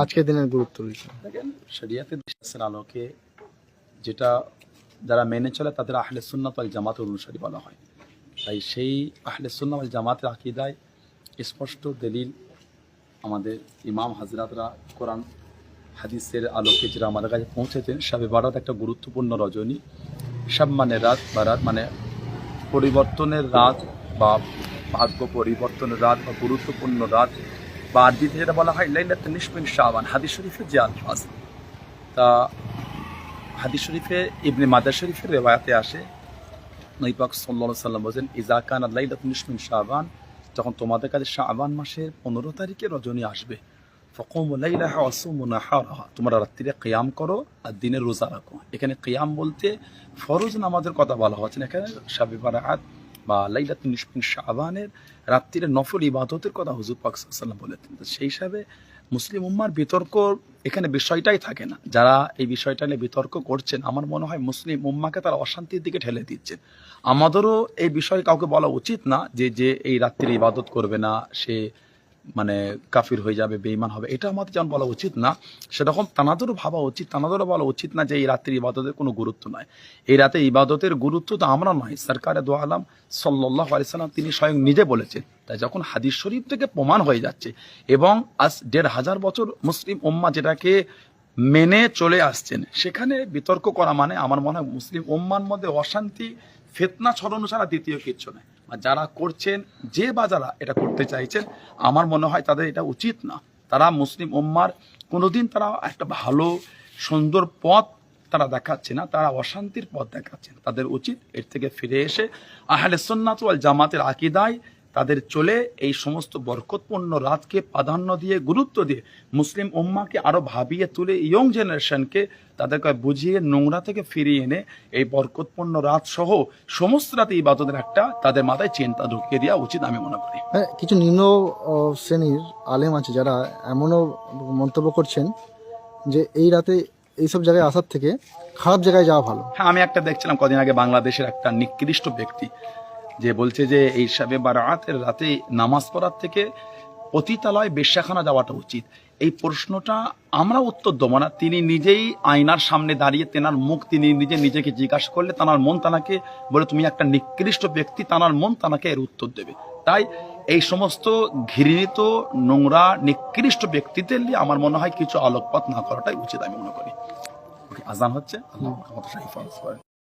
আজকের দিনের গুরুত্ব রয়েছে। দেখেন, শরিয়াতের বিশ্বাসের আলোকে যেটা যারা মেনে চলে তাদের আহলে সুন্নাত ওয়াল জামাতের অনুসারী বলা হয়। তাই সেই আহলে সুন্নাত ওয়াল জামাতের আকীদায় স্পষ্ট দলিল আমাদের ইমাম হাজরাতরা কোরআন হাদিসের আলোকে যেটা আমাদের কাছে পৌঁছেছেন। শবে বারাত একটা গুরুত্বপূর্ণ রজনী। শব মানে রাত, বারাত মানে পরিবর্তনের রাত বা ভাগ্য পরিবর্তনের রাত বা গুরুত্বপূর্ণ রাত, বা আরবিতে যেটা বলা হয় লাইলাতুন নিসফ মিন শাবান। হাদিস শরীফে যে আলফাজ, তা হাদিস শরীফে ইবনে মাজাহ শরীফের রিওয়ায়াতে আসে, নবী পাক সাল্লাল্লাহু আলাইহি ওয়াসাল্লাম বলেন, ইযা কানা লাইলাতুন নিসফ মিন শাবান, যখন তোমাদের কাছে শাবান মাসের 15 তারিখে রজনী আসবে, ফাকুমু লাইলাহা ওয়া সুমু নাহারাহা, তোমরা রাত্রিরে কিয়াম করো আর দিনে রোজা রাখো। এখানে কিয়াম বলতে ফরজ নামাজের কথা বলা হচ্ছে না, এখানে শবে বারাত বা লাইলাতুন নিসফ মিন শাবানের রাত্রিরে নফল ইবাদতের কথা হুজুর পাক সাল্লাল্লাহু আলাইহি ওয়াসাল্লাম বলেছেন। তো সেই হিসাবে মুসলিম উম্মার বিতর্ক এখানে বিষয়টাই থাকে না। যারা এই বিষয়টা নিয়ে বিতর্ক করছেন, আমার মনে হয় মুসলিম উম্মাকে তারা অশান্তির দিকে ঠেলে দিচ্ছেন। আমাদেরও এই বিষয়ে কাউকে বলা উচিত না যে যে এই রাত্রির ইবাদত করবে না সে মানে কাফির হয়ে যাবে, বেঈমান হবে, এটা আমাদের যেমন বলা উচিত না, সেরকম তানাদেরও ভাবা উচিত, তানাদেরও বলা উচিত না যে এই রাত্রির ইবাদতের কোনো গুরুত্ব নাই। এই রাতে ইবাদতের গুরুত্ব তো আমরা নয়, সরকারে দো আলম সাল্লাল্লাহু আলাইহি সাল্লাম তিনি স্বয়ং নিজে বলেছেন। তাই যখন হাদিস শরীফ থেকে প্রমাণ হয়ে যাচ্ছে এবং আজ ১৫০০ বছর মুসলিম উম্মাহ যেটাকে মেনে চলে আসছেন, সেখানে বিতর্ক করা মানে আমার মনে হয় মুসলিম উম্মার মধ্যে অশান্তি ফিতনা ছড়ানো ছাড়া দ্বিতীয় কিচ্ছু নেই। আর যারা করছেন, যে বা যারা এটা করতে চাইছেন, আমার মনে হয় তাদের এটা উচিত না। তারা মুসলিম উম্মার কোনোদিন তারা একটা ভালো সুন্দর পথ তারা দেখাচ্ছে না, তারা অশান্তির পথ দেখাচ্ছেন। তাদের উচিত এর থেকে ফিরে এসে আহলে সুন্নাত ওয়াল জামাতের আকীদায় তাদের চলে এই সমস্ত বরকতপূর্ণ রাতকে প্রাধান্য দিয়ে, গুরুত্ব দিয়ে মুসলিম উম্মাকে আরো ভাবিয়ে তুলে, ইয়ং জেনারেশনকে তাদেরকে বুঝিয়ে নোংরা থেকে ফিরিয়ে এনে এই বরকতপূর্ণ রাত সহ সমস্ত রাতে ইবাদতের একটা তাদের মাথায় চিন্তা ঢুকিয়ে দেওয়া উচিত আমি মনে করি। হ্যাঁ, কিছু নিম্ন শ্রেণীর আলেম আছে যারা এমনও মন্তব্য করছেন যে এই রাতে এইসব জায়গায় আসার থেকে খারাপ জায়গায় যাওয়া ভালো। হ্যাঁ, আমি একটা দেখছিলাম কদিন আগে, বাংলাদেশের একটা নিকৃষ্ট ব্যক্তি যে বলছে যে এই শবে বারাতের রাতে নামাজ পড়ার থেকে পতিতালয় বেশ্যাখানা যাওয়াটা উচিত। এই প্রশ্নটা আমরা উত্তর দেবো না। তিনি নিজেই আয়নার সামনে দাঁড়িয়ে তেনার মুখ তিনি নিজেকে জিজ্ঞাসা করলে তানার মন তানাকে বলে তুমি একটা নিকৃষ্ট ব্যক্তি, তানার মন তানাকে এর উত্তর দেবে। তাই এই সমস্ত ঘৃণিত নোংরা নিকৃষ্ট ব্যক্তিদের নিয়ে আমার মনে হয় কিছু আলোকপাত না করাটাই উচিত আমি মনে করি। আজান হচ্ছে, আল্লাহ আমাদের হিফাজত করেন।